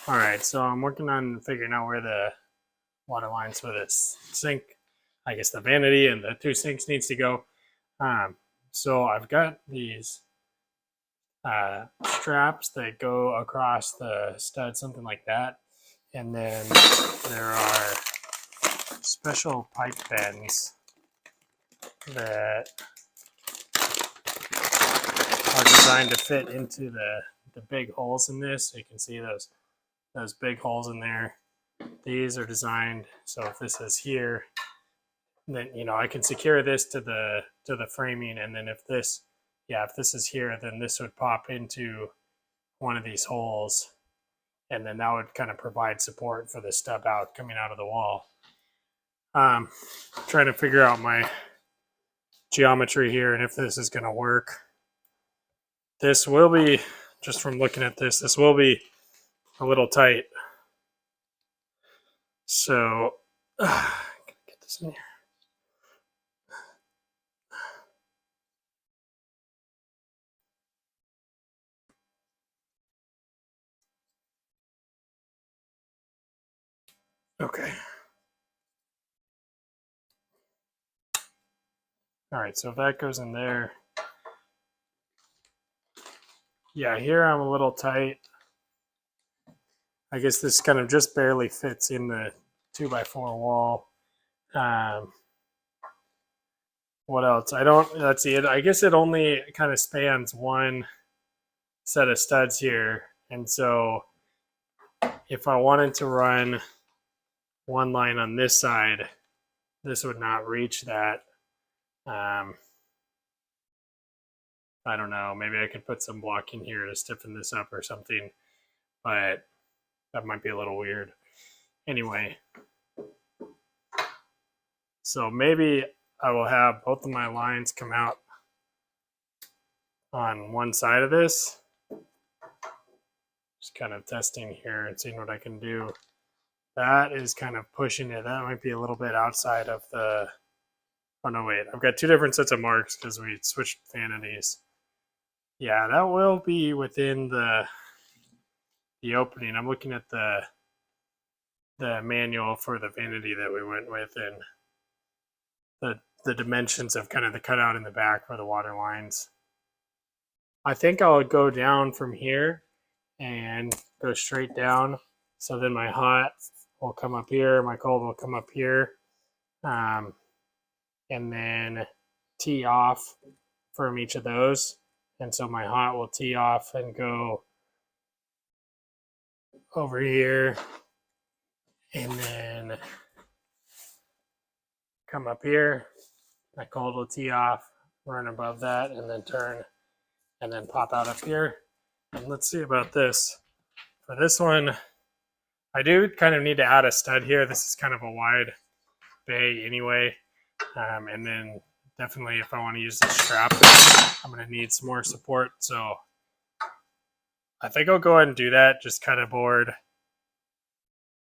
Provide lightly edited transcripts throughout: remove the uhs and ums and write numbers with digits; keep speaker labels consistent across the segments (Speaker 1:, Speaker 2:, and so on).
Speaker 1: All right, so I'm working on figuring out where the water lines for this sink, I guess the vanity and the two sinks needs to go. So I've got these straps that go across the stud, something like that. And then there are special pipe bends that are designed to fit into the big holes in this. So you can see those big holes in there. These are designed so if this is here, then I can secure this to the framing, and then if this is here, then this would pop into one of these holes, and then that would kind of provide support for the stub out coming out of the wall. Trying to figure out my geometry here and if this is going to work. This will be, just from looking at this will be a little tight. So, get this in here. Okay. All right, so if that goes in there. Yeah, here I'm a little tight. I guess this kind of just barely fits in the 2x4 wall. What else? Let's see, I guess it only kind of spans one set of studs here. And so if I wanted to run one line on this side, this would not reach that. I don't know, maybe I could put some blocking here to stiffen this up or something, but that might be a little weird. Anyway, so maybe I will have both of my lines come out on one side of this. Just kind of testing here and seeing what I can do. That is kind of pushing it. That might be a little bit outside of the... Oh, no, wait. I've got two different sets of marks because we switched vanities. Yeah, that will be within the opening. I'm looking at the manual for the vanity that we went with, and the dimensions of kind of the cutout in the back for the water lines. I think I'll go down from here and go straight down. So then my hot will come up here, my cold will come up here, and then tee off from each of those. And so my hot will tee off and go over here, and then come up here. My cold will tee off, run above that, and then turn, and then pop out up here. And let's see about this. For this one, I do kind of need to add a stud here. This is kind of a wide bay anyway. And then definitely if I want to use this strap, I'm going to need some more support. So I think I'll go ahead and do that. Just cut a board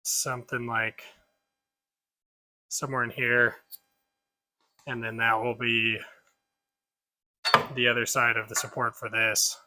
Speaker 1: something like somewhere in here. And then that will be the other side of the support for this.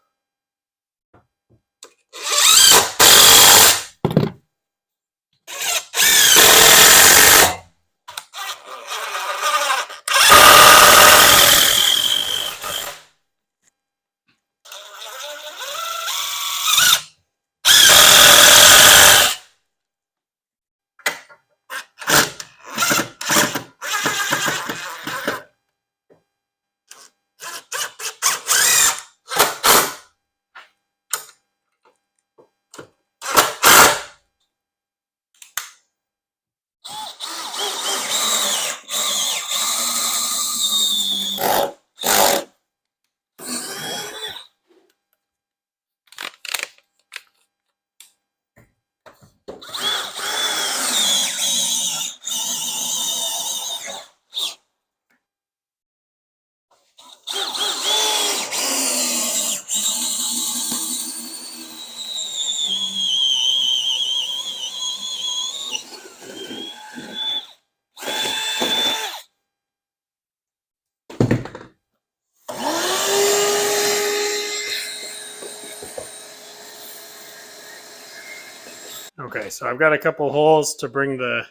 Speaker 1: Okay, so I've got a couple holes to bring the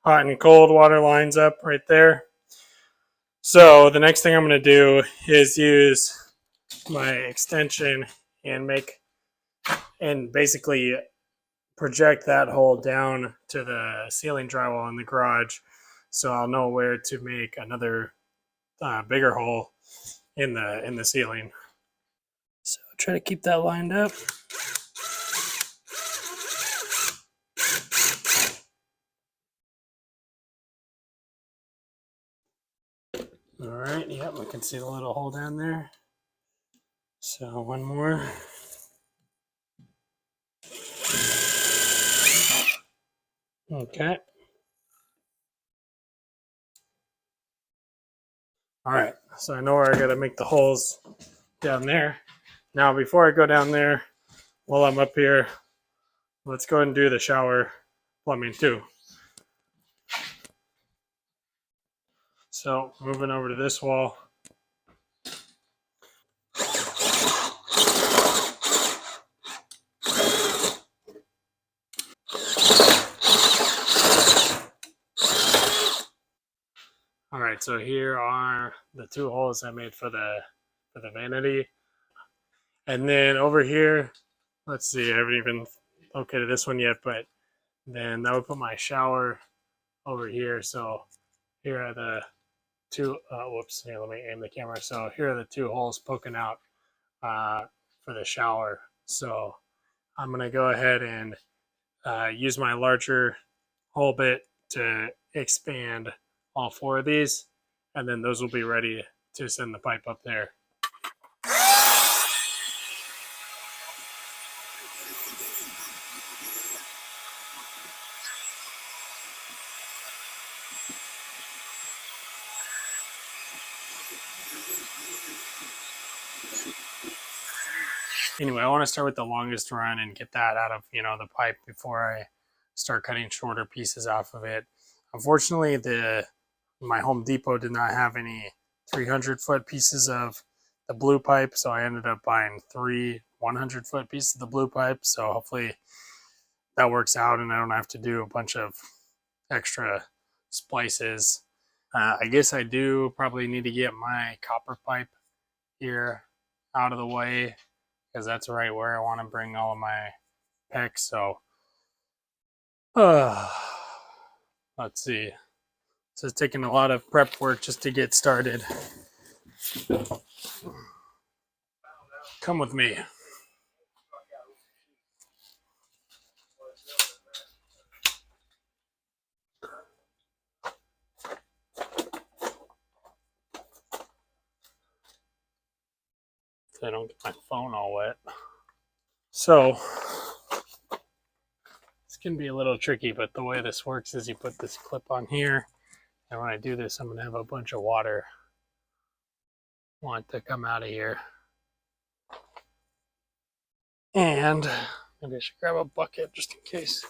Speaker 1: hot and cold water lines up right there. So the next thing I'm going to do is use my extension and basically project that hole down to the ceiling drywall in the garage, so I'll know where to make another bigger hole in the ceiling. So try to keep that lined up. All right, yep, we can see the little hole down there. So one more. Okay. All right, so I know where I got to make the holes down there. Now, before I go down there, while I'm up here, let's go ahead and do the shower plumbing too. So moving over to this wall. All right, so here are the two holes I made for the vanity. And then over here, let's see, I haven't even located this one yet, but then that would put my shower over here. So here are the two, whoops, here, let me aim the camera. So here are the two holes poking out for the shower. So I'm going to go ahead and use my larger hole bit to expand all four of these, and then those will be ready to send the pipe up there. Anyway, I want to start with the longest run and get that out of the pipe before I start cutting shorter pieces off of it. Unfortunately, my Home Depot did not have any 300-foot pieces of the blue pipe, so I ended up buying three 100-foot pieces of the blue pipe. So hopefully that works out and I don't have to do a bunch of extra splices. I guess I do probably need to get my copper pipe here out of the way, because that's right where I want to bring all of my PEX. So let's see. So it's taking a lot of prep work just to get started. Come with me. So I don't get my phone all wet. So this can be a little tricky, but the way this works is you put this clip on here, and when I do this, I'm going to have a bunch of water want to come out of here. And maybe I should grab a bucket just in case.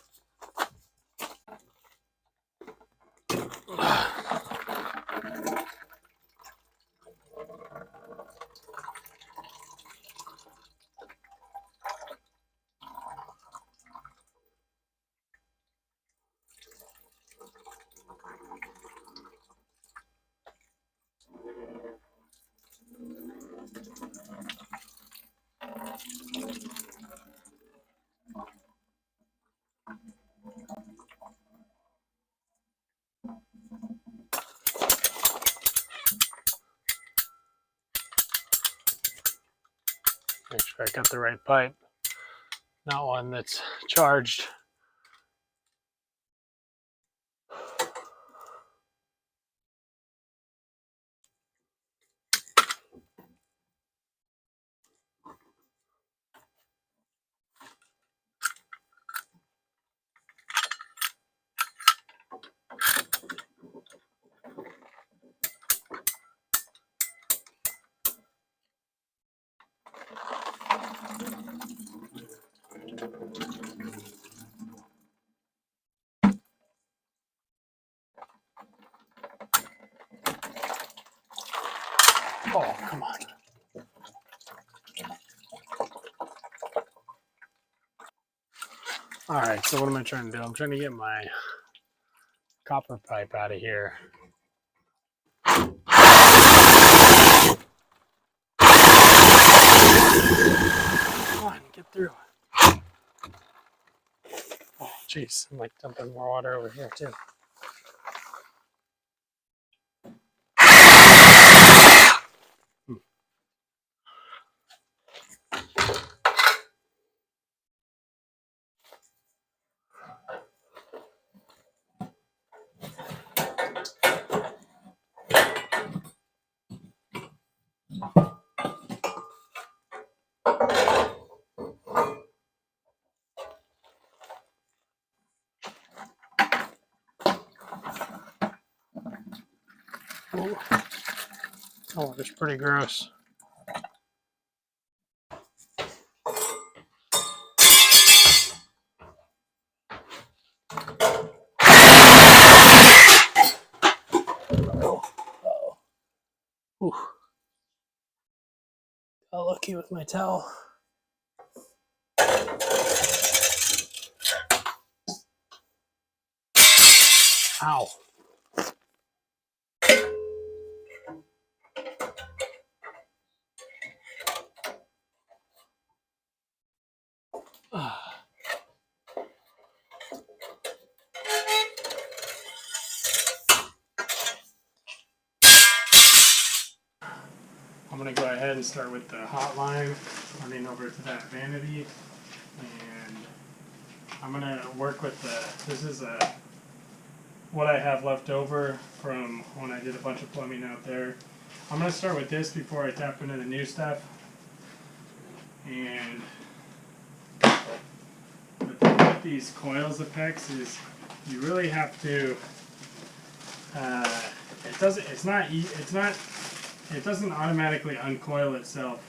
Speaker 1: Make sure I got the right pipe, not one that's charged. Oh, come on. Alright, so what am I trying to do? I'm trying to get my copper pipe out of here. Come on, get through. Oh, jeez, I'm like dumping more water over here too. Oh, it's pretty gross. Ooh. Got lucky with my towel. Ow. I'm going to go ahead and start with the hotline, running over to that vanity, and I'm going to work with this is what I have left over from when I did a bunch of plumbing out there. I'm going to start with this before I tap into the new stuff. And with these coils of PEX is you really have to, it doesn't automatically uncoil itself.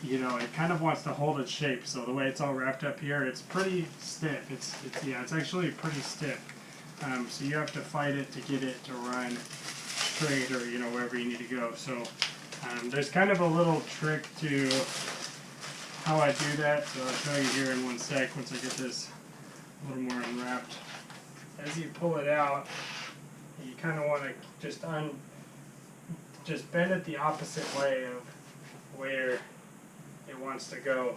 Speaker 1: You know, it kind of wants to hold its shape. So the way it's all wrapped up here, it's pretty stiff. It's actually pretty stiff. So you have to fight it to get it to run straight, or you know, wherever you need to go. So there's kind of a little trick to how I do that. So I'll show you here in one sec once I get this a little more unwrapped. As you pull it out, you kind of want to just bend it the opposite way of where it wants to go.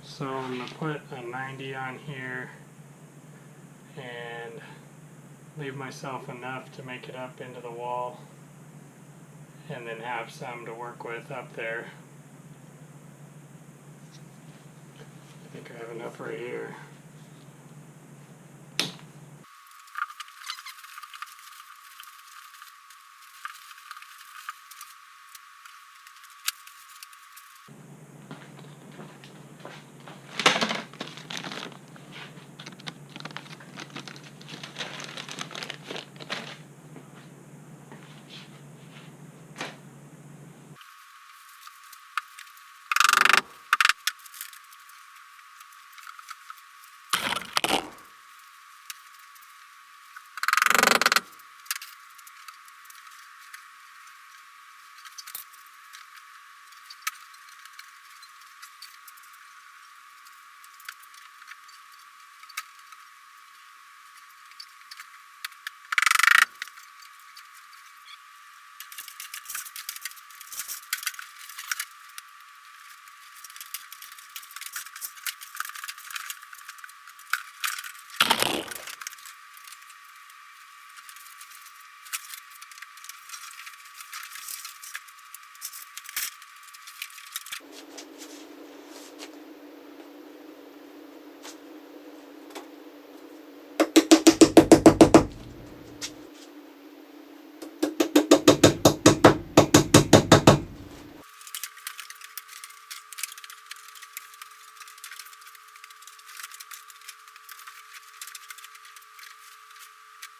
Speaker 1: So I'm going to put a 90 on here and leave myself enough to make it up into the wall, and then have some to work with up there. I think I have enough right here.